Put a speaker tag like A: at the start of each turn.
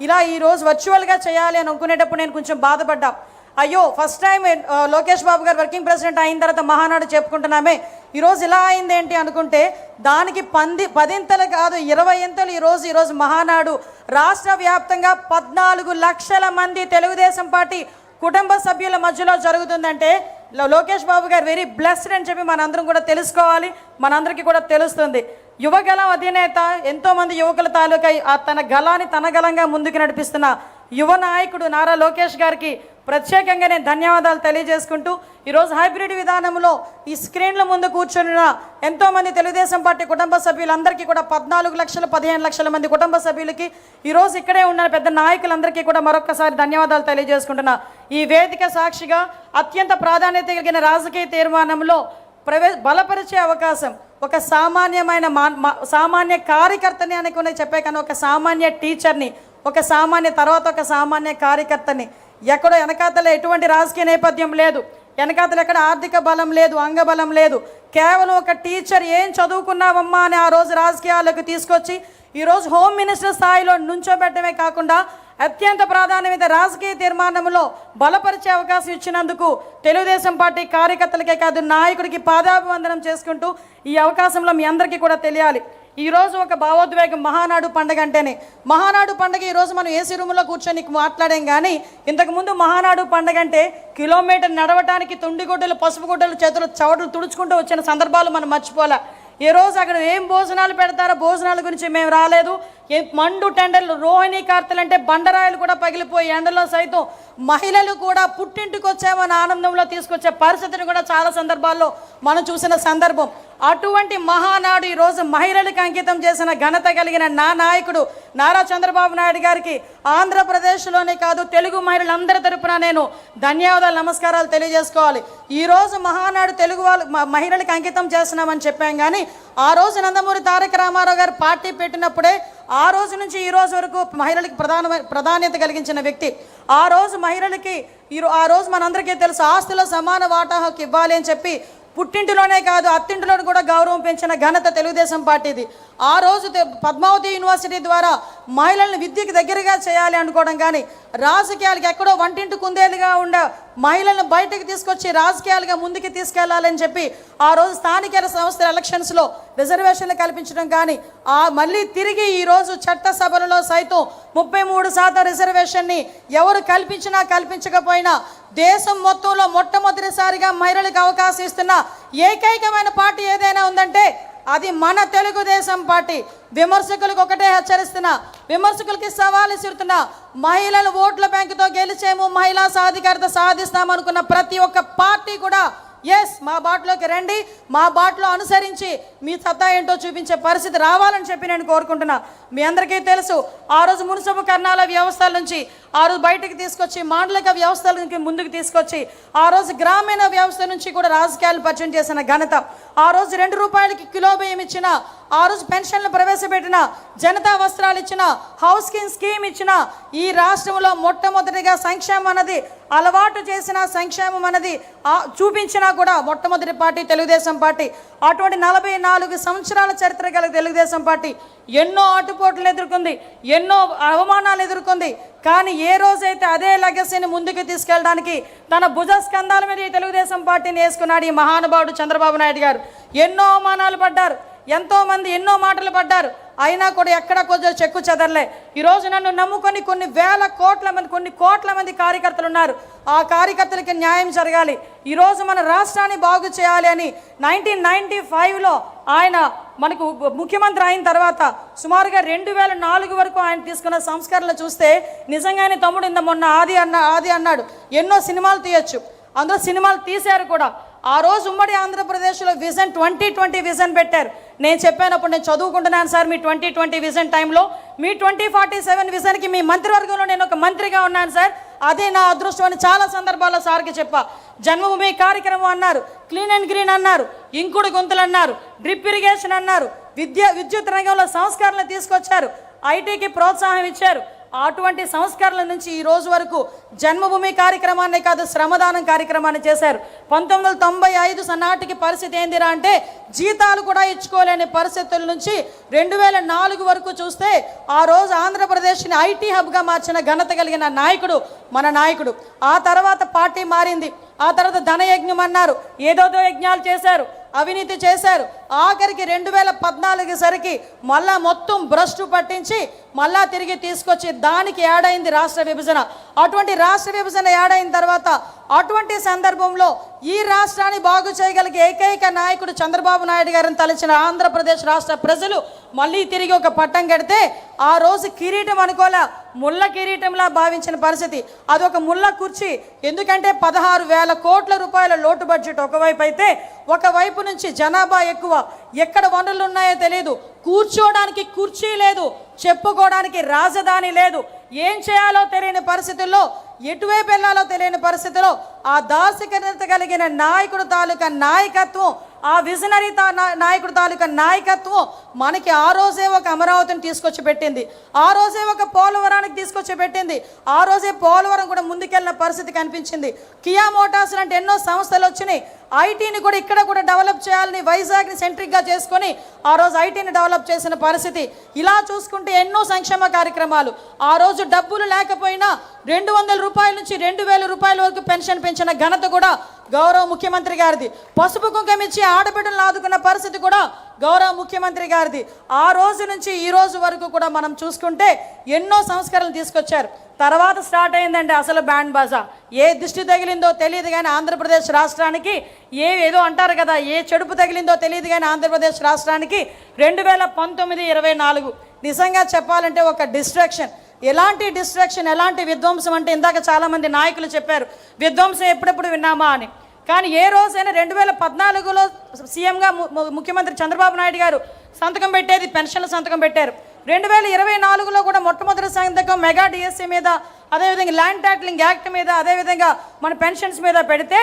A: ఇలా ఈరోజు వర్చువల్గా చేయాలి అని అనుకునేటప్పుడు నేను కొంచెం బాధపడ్డా. అయ్యో ఫస్ట్ టైం లోకేష్ బాబు గారు వర్కింగ్ ప్రెసిడెంట్ అయిన తర్వాత మహానాడు చెప్పుకుంటున్నామే, ఈరోజు ఇలా అయింది ఏంటి అనుకుంటే దానికి 10 కాదు 20 ఈరోజు మహానాడు రాష్ట్ర వ్యాప్తంగా 14 లక్షల మంది తెలుగుదేశం పార్టీ కుటుంబ సభ్యుల మధ్యలో జరుగుతుందంటే లోకేష్ బాబు గారు వెరీ బ్లెస్డ్ అని చెప్పి మనందరం కూడా తెలుసుకోవాలి, మనందరికీ కూడా తెలుస్తుంది. యువగలం అధినేత ఎంతోమంది యువకుల తాలూకా తన గలాన్ని తన గలంగా ముందుకు నడిపిస్తున్న యువ నాయకుడు నారా లోకేష్ గారికి ప్రత్యేకంగా నేను ధన్యవాదాలు తెలియజేసుకుంటూ ఈరోజు హైబ్రిడ్ విధానంలో ఈ స్క్రీన్ల ముందు కూర్చున్న ఎంతోమంది తెలుగుదేశం పార్టీ కుటుంబ సభ్యులందరికీ కూడా 14 లక్షల 15 లక్షల మంది కుటుంబ సభ్యులకి ఈరోజు ఇక్కడే ఉన్న పెద్ద నాయకులందరికీ కూడా మరొకసారి ధన్యవాదాలు తెలియజేసుకుంటున్నా. ఈ వేదిక సాక్షిగా అత్యంత ప్రాధాన్యత కలిగిన రాజకీయ తీర్మానంలో బలపరిచే అవకాశం ఒక సామాన్య కార్యకర్తని అనుకునే చెప్పే కానీ ఒక సామాన్య టీచర్ని, ఒక సామాన్య కార్యకర్తని, ఎక్కడో వెనకాతల ఎటువంటి రాజకీయ నేపథ్యం లేదు, వెనకాతల ఎక్కడ ఆర్థిక బలం లేదు, అంగబలం లేదు, కేవలం ఒక టీచర్ ఏం చదువుకున్నావమ్మా అని ఆ రోజు రాజకీయాలకు తీసుకొచ్చి ఈరోజు హోమ్ మినిస్టర్ స్థాయిలో నుంచోబెట్టమే కాకుండా అత్యంత ప్రాధాన్యత రాజకీయ తీర్మానంలో బలపరిచే అవకాశం ఇచ్చినందుకు తెలుగుదేశం పార్టీ కార్యకర్తలకే కాదు నాయకుడికి పాదాభివందనం చేసుకుంటూ ఈ అవకాశంలో మీ అందరికీ కూడా తెలియాలి. ఈరోజు ఒక భావోద్వేగం మహానాడు పండుగ అంటేనే. మహానాడు పండుగ ఈరోజు మనం ఏసీ రూమ్లో కూర్చొని మాట్లాడాం కానీ ఇంతకుముందు మహానాడు పండుగ అంటే కిలోమీటర్ నడవటానికి తుండిగుడ్డలు పసుపు గుడ్డలు చేతులు చవటలు తుడుచుకుంటూ వచ్చిన సందర్భాలు మనం మర్చిపోలే. ఈ రోజు అక్కడ ఏం భోజనాలు పెడతారో భోజనాల గురించి మేము రాలేదు. మండు టెండర్లు రోహిణీ కార్తెలు అంటే బండరాయలు కూడా పగిలిపోయి ఎండలో సైతం మహిళలు కూడా పుట్టింటికి వచ్చామని ఆనందంలో తీసుకొచ్చే పరిస్థితిని కూడా చాలా సందర్భాల్లో మనం చూసిన సందర్భం. అటువంటి మహానాడు ఈరోజు మహిళలకు అంకితం చేసిన ఘనత కలిగిన నా నాయకుడు నారా చంద్రబాబు నాయుడు గారికి ఆంధ్రప్రదేశ్లోనే కాదు తెలుగు మహిళలందరి తరపున నేను ధన్యవాదాలు నమస్కారాలు తెలియజేసుకోవాలి. ఈరోజు మహానాడు తెలుగు మహిళలకు అంకితం చేస్తున్నామని చెప్పాం కానీ ఆ రోజు నందమూరి తారక రామారావు గారు పార్టీ పెట్టినప్పుడే ఆ రోజు నుంచి ఈ రోజు వరకు మహిళలకు ప్రాధాన్యత కలిగించిన వ్యక్తి. ఆ రోజు మహిళలకి ఆ రోజు మనందరికీ తెలుసు ఆస్తిలో సమాన వాటా హక్కు ఇవ్వాలి అని చెప్పి పుట్టింటిలోనే కాదు అత్తింటిలో కూడా గౌరవం పెంచిన ఘనత తెలుగుదేశం పార్టీది. ఆ రోజు పద్మావతి యూనివర్సిటీ ద్వారా మహిళలను విద్యకు దగ్గరగా చేయాలి అనుకోవడం కానీ రాజకీయాలకు ఎక్కడో వంటింటి కుందేలుగా ఉండే మహిళలను బయటకు తీసుకొచ్చి రాజకీయాలుగా ముందుకు తీసుకెళ్లాలని చెప్పి ఆ రోజు స్థానిక సంస్థల ఎలక్షన్స్లో రిజర్వేషన్లు కల్పించడం కానీ మళ్ళీ తిరిగి ఈరోజు చట్టసభలలో సైతం 33% రిజర్వేషన్ని ఎవరు కల్పించినా కల్పించకపోయినా దేశం మొత్తంలో మొట్టమొదటిసారిగా మహిళలకు అవకాశం ఇస్తున్న ఏకైకమైన పార్టీ ఏదైనా ఉందంటే అది మన తెలుగుదేశం పార్టీ. విమర్శకులకు ఒకటే హెచ్చరిస్తున్నా, విమర్శకులకి సవాలు ఇస్తున్నా, మహిళల ఓట్ల బ్యాంకుతో గెలిచేమో మహిళా సాధికారత సాధిస్తామనుకున్న ప్రతి ఒక్క పార్టీ కూడా ఎస్ మా బాటలోకి రండి, మా బాటలో అనుసరించి మీ సత్తా ఏంటో చూపించే పరిస్థితి రావాలని చెప్పి నేను కోరుకుంటున్నా. మీ అందరికీ తెలుసు ఆ రోజు మున్సిపల్ కర్ణాల వ్యవస్థల నుంచి ఆ రోజు బయటకు తీసుకొచ్చి మాండలిక వ్యవస్థల నుంచి ముందుకు తీసుకొచ్చి ఆ రోజు గ్రామీణ వ్యవస్థ నుంచి కూడా రాజకీయాలు పరిచయం చేసిన ఘనత. ఆ రోజు 2 రూపాయలకి కిలో బియ్యం ఇచ్చిన, ఆ రోజు పెన్షన్లు ప్రవేశపెట్టిన, జనతా వస్త్రాలు ఇచ్చిన, హౌస్ స్కీమ్ ఇచ్చిన, ఈ రాష్ట్రంలో మొట్టమొదటిగా సంక్షేమం అన్నది అలవాటు చేసిన సంక్షేమం అన్నది చూపించినా కూడా మొట్టమొదటి పార్టీ తెలుగుదేశం పార్టీ. అటువంటి 44 సంవత్సరాల చరిత్ర గల తెలుగుదేశం పార్టీ ఎన్నో ఆటుపోట్లు ఎదుర్కొంది, ఎన్నో అవమానాలు ఎదుర్కొంది. కానీ ఏ రోజైతే అదే లెగసీని ముందుకు తీసుకెళ్ళడానికి తన భుజస్కంధాల మీద ఈ తెలుగుదేశం పార్టీని వేసుకున్నాడు ఈ మహానుభావుడు చంద్రబాబు నాయుడు గారు. ఎన్నో అవమానాలు పడ్డారు, ఎంతోమంది ఎన్నో మాటలు పడ్డారు, అయినా కూడా ఎక్కడ కొంచెం చెక్కు చెదరలే. ఈరోజు నన్ను నమ్ముకొని కొన్ని కోట్ల మంది కార్యకర్తలు ఉన్నారు. ఆ కార్యకర్తలకి న్యాయం జరగాలి, ఈరోజు మన రాష్ట్రాన్ని బాగు చేయాలి అని 1995లో ఆయన మనకు ముఖ్యమంత్రి అయిన తర్వాత సుమారుగా 2004 వరకు ఆయన తీసుకున్న సంస్కరణలు చూస్తే నిజంగానే తమ్ముడు ఇంత మొన్న ఆది అన్నాడు ఎన్నో సినిమాలు తీయచ్చు, అందులో సినిమాలు తీశారు కూడా. ఆ రోజు ఉమ్మడి ఆంధ్రప్రదేశ్లో విజన్ 2020 విజన్ పెట్టారు. నేను చెప్పానప్పుడు నేను చదువుకుంటున్నాను సార్ మీ 2020 విజన్ టైంలో, మీ 2047 విజన్కి మీ మంత్రివర్గంలో నేను ఒక మంత్రిగా ఉన్నాను సార్, అదే నా అదృష్టం అని చాలా సందర్భాల్లో సార్కి చెప్పా. జన్మభూమి కార్యక్రమం అన్నారు, క్లీన్ అండ్ గ్రీన్ అన్నారు, ఇంకుడు గొంతులు అన్నారు, డ్రిప్ ఇరిగేషన్ అన్నారు, విద్యుత్ రంగంలో సంస్కరణలు తీసుకొచ్చారు, ఐటీకి ప్రోత్సాహం ఇచ్చారు. అటువంటి సంస్కరణల నుంచి ఈ రోజు వరకు జన్మభూమి కార్యక్రమాన్ని కాదు, శ్రమదానం కార్యక్రమాన్ని చేశారు. 1995 సన్నాటికి పరిస్థితి ఏందిరా అంటే జీతాలు కూడా ఇచ్చుకోలేని పరిస్థితుల నుంచి 2004 వరకు చూస్తే ఆ రోజు ఆంధ్రప్రదేశ్ని ఐటీ హబ్గా మార్చిన ఘనత కలిగిన నాయకుడు మన నాయకుడు. ఆ తర్వాత పార్టీ మారింది, ఆ తర్వాత ధనయజ్ఞం అన్నారు, ఏదోదో యజ్ఞాలు చేశారు, అవినీతి చేశారు. ఆఖరికి 2014 సరికి మళ్ళా మొత్తం భ్రష్టు పట్టించి మళ్ళా తిరిగి తీసుకొచ్చి దానికి యాడ్ అయింది రాష్ట్ర విభజన. అటువంటి రాష్ట్ర విభజన యాడ్ అయిన తర్వాత అటువంటి సందర్భంలో ఈ రాష్ట్రాన్ని బాగు చేయగలిగే ఏకైక నాయకుడు చంద్రబాబు నాయుడు గారిని తలచిన ఆంధ్రప్రదేశ్ రాష్ట్ర ప్రజలు మళ్ళీ తిరిగి ఒక పట్టం కడితే ఆ రోజు కిరీటం అనుకోలే, ముళ్ళ కిరీటంలా భావించిన పరిస్థితి. అదొక ముళ్ళ కుర్చీ. ఎందుకంటే 16,000 కోట్ల రూపాయల లోటు బడ్జెట్ ఒకవైపు అయితే, ఒకవైపు నుంచి జనాభా ఎక్కువ, ఎక్కడ వనరులు ఉన్నాయో తెలియదు, కూర్చోడానికి కుర్చీ లేదు, చెప్పుకోవడానికి రాజధాని లేదు, ఏం చేయాలో తెలియని పరిస్థితుల్లో, ఎటువైపు వెళ్ళాలో తెలియని పరిస్థితిలో ఆ దార్శనికత కలిగిన నాయకుడు తాలూకా నాయకత్వం, ఆ విజనరీ నాయకుడు తాలూకా నాయకత్వం మనకి ఆ రోజే ఒక అమరావతిని తీసుకొచ్చి పెట్టింది, ఆ రోజే ఒక పోలవరానికి తీసుకొచ్చి పెట్టింది, ఆ రోజే పోలవరం కూడా ముందుకెళ్ళిన పరిస్థితి కనిపించింది. కియా మోటార్స్ లాంటి ఎన్నో సంస్థలు వచ్చినాయి. ఐటీని కూడా ఇక్కడ కూడా డెవలప్ చేయాలని వైజాగ్ని సెంట్రిక్గా చేసుకొని ఆ రోజు ఐటీని డెవలప్ చేసిన పరిస్థితి. ఇలా చూసుకుంటే ఎన్నో సంక్షేమ కార్యక్రమాలు. ఆ రోజు డబ్బులు లేకపోయినా 200 రూపాయల నుంచి 2,000 రూపాయల వరకు పెన్షన్ పెంచిన ఘనత కూడా గౌరవ ముఖ్యమంత్రి గారిది. పసుపు కుంకుమ ఇచ్చి ఆడబిడ్డలను ఆదుకున్న పరిస్థితి కూడా గౌరవ ముఖ్యమంత్రి గారిది. ఆ రోజు నుంచి ఈ రోజు వరకు కూడా మనం చూసుకుంటే ఎన్నో సంస్కరణలు తీసుకొచ్చారు. తర్వాత స్టార్ట్ అయిందండి అసలు బ్యాండ్ బాజా. ఏ దిష్టి తగిలిందో తెలియదు కానీ ఆంధ్రప్రదేశ్ రాష్ట్రానికి ఏదో అంటారు కదా, ఏ చెడుపు తగిలిందో తెలియదు కానీ ఆంధ్రప్రదేశ్ రాష్ట్రానికి 2019-24 నిజంగా చెప్పాలంటే ఒక డిస్ట్రాక్షన్. ఎలాంటి డిస్ట్రాక్షన్, ఎలాంటి విధ్వంసం అంటే ఇందాక చాలామంది నాయకులు చెప్పారు విధ్వంసం ఎప్పుడెప్పుడు విన్నామా అని. కానీ ఏ రోజైనా 2014లో సీఎంగా ముఖ్యమంత్రి చంద్రబాబు నాయుడు గారు సంతకం పెట్టేది పెన్షన్ల సంతకం పెట్టారు. 2024లో కూడా మొట్టమొదటి సంతకం మెగా డిఎస్సీ మీద, అదేవిధంగా ల్యాండ్ టైటిలింగ్ యాక్ట్ మీద, అదేవిధంగా మన పెన్షన్స్ మీద పెడితే